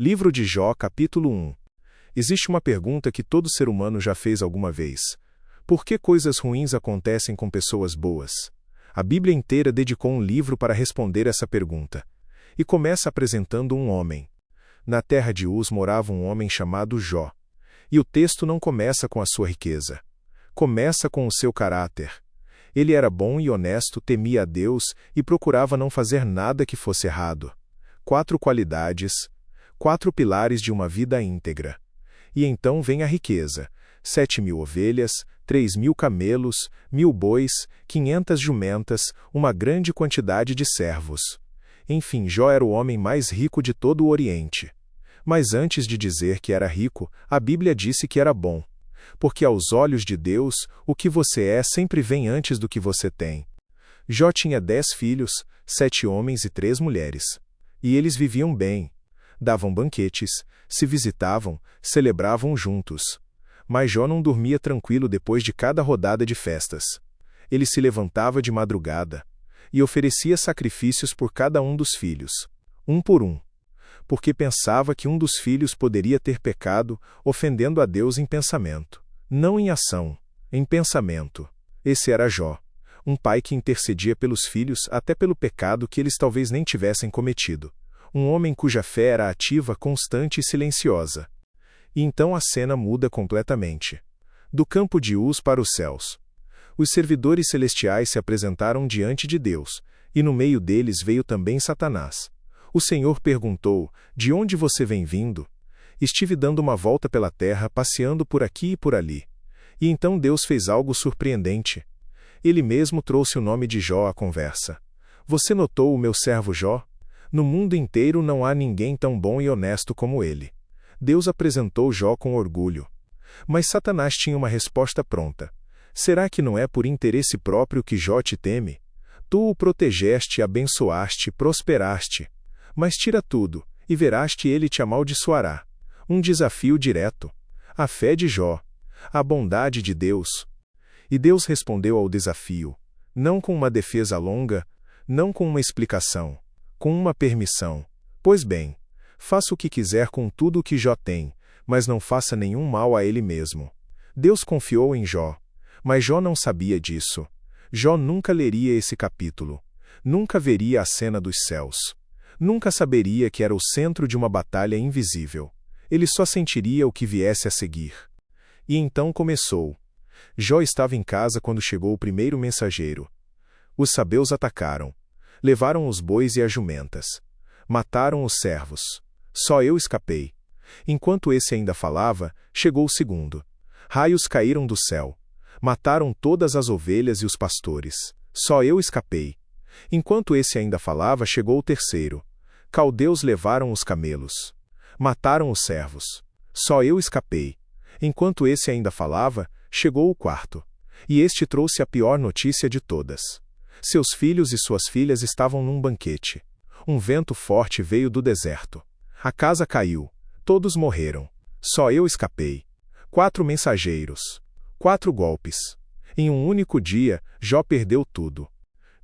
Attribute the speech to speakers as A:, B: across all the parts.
A: Livro de Jó, capítulo 1. Existe uma pergunta que todo ser humano já fez alguma vez. Por que coisas ruins acontecem com pessoas boas? A Bíblia inteira dedicou um livro para responder essa pergunta. E começa apresentando um homem. Na terra de Uz morava um homem chamado Jó. E o texto não começa com a sua riqueza. Começa com o seu caráter. Ele era bom e honesto, temia a Deus e procurava não fazer nada que fosse errado. 4 qualidades, 4 pilares de uma vida íntegra. E então vem a riqueza: 7.000 ovelhas, 3.000 camelos, 1.000 bois, 500 jumentas, uma grande quantidade de servos. Enfim, Jó era o homem mais rico de todo o Oriente. Mas antes de dizer que era rico, a Bíblia disse que era bom. Porque aos olhos de Deus, o que você é sempre vem antes do que você tem. Jó tinha 10 filhos, 7 homens e 3 mulheres. E eles viviam bem. Davam banquetes, se visitavam, celebravam juntos. Mas Jó não dormia tranquilo depois de cada rodada de festas. Ele se levantava de madrugada e oferecia sacrifícios por cada um dos filhos, um por um, porque pensava que um dos filhos poderia ter pecado, ofendendo a Deus em pensamento. Não em ação, em pensamento. Esse era Jó, um pai que intercedia pelos filhos até pelo pecado que eles talvez nem tivessem cometido. Um homem cuja fé era ativa, constante e silenciosa. E então a cena muda completamente. Do campo de Uz para os céus. Os servidores celestiais se apresentaram diante de Deus, e no meio deles veio também Satanás. O Senhor perguntou: "De onde você vem vindo?" "Estive dando uma volta pela terra, passeando por aqui e por ali." E então Deus fez algo surpreendente. Ele mesmo trouxe o nome de Jó à conversa. "Você notou o meu servo Jó? No mundo inteiro não há ninguém tão bom e honesto como ele." Deus apresentou Jó com orgulho. Mas Satanás tinha uma resposta pronta. "Será que não é por interesse próprio que Jó te teme? Tu o protegeste, abençoaste, prosperaste. Mas tira tudo, e verás que ele te amaldiçoará." Um desafio direto. A fé de Jó. A bondade de Deus. E Deus respondeu ao desafio, não com uma defesa longa, não com uma explicação, com uma permissão. "Pois bem, faça o que quiser com tudo o que Jó tem, mas não faça nenhum mal a ele mesmo." Deus confiou em Jó. Mas Jó não sabia disso. Jó nunca leria esse capítulo. Nunca veria a cena dos céus. Nunca saberia que era o centro de uma batalha invisível. Ele só sentiria o que viesse a seguir. E então começou. Jó estava em casa quando chegou o primeiro mensageiro. Os sabeus atacaram. Levaram os bois e as jumentas. Mataram os servos. Só eu escapei. Enquanto esse ainda falava, chegou o segundo. Raios caíram do céu. Mataram todas as ovelhas e os pastores. Só eu escapei. Enquanto esse ainda falava, chegou o terceiro. Caldeus levaram os camelos. Mataram os servos. Só eu escapei. Enquanto esse ainda falava, chegou o quarto. E este trouxe a pior notícia de todas. Seus filhos e suas filhas estavam num banquete. Um vento forte veio do deserto. A casa caiu. Todos morreram. Só eu escapei. 4 mensageiros. 4 golpes. Em um único dia, Jó perdeu tudo.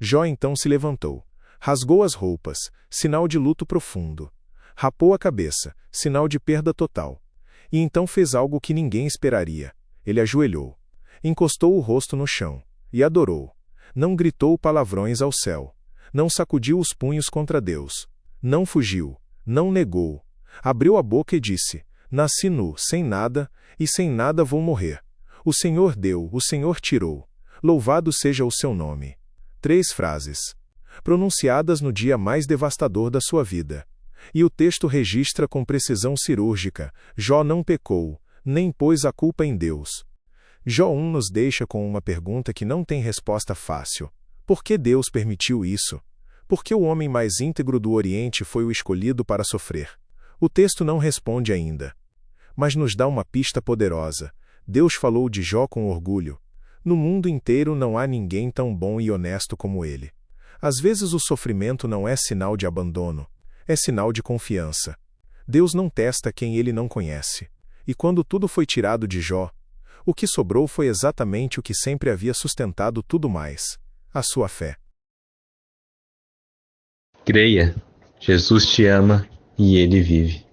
A: Jó então se levantou. Rasgou as roupas, sinal de luto profundo. Rapou a cabeça, sinal de perda total. E então fez algo que ninguém esperaria. Ele ajoelhou. Encostou o rosto no chão. E adorou. Não gritou palavrões ao céu. Não sacudiu os punhos contra Deus. Não fugiu. Não negou. Abriu a boca e disse: "Nasci nu, sem nada, e sem nada vou morrer. O Senhor deu, o Senhor tirou. Louvado seja o seu nome." 3 frases. Pronunciadas no dia mais devastador da sua vida. E o texto registra com precisão cirúrgica: Jó não pecou, nem pôs a culpa em Deus. Jó 1 nos deixa com uma pergunta que não tem resposta fácil. Por que Deus permitiu isso? Por que o homem mais íntegro do Oriente foi o escolhido para sofrer? O texto não responde ainda. Mas nos dá uma pista poderosa. Deus falou de Jó com orgulho. No mundo inteiro não há ninguém tão bom e honesto como ele. Às vezes o sofrimento não é sinal de abandono, é sinal de confiança. Deus não testa quem ele não conhece. E quando tudo foi tirado de Jó, o que sobrou foi exatamente o que sempre havia sustentado tudo mais: a sua fé.
B: Creia, Jesus te ama e ele vive.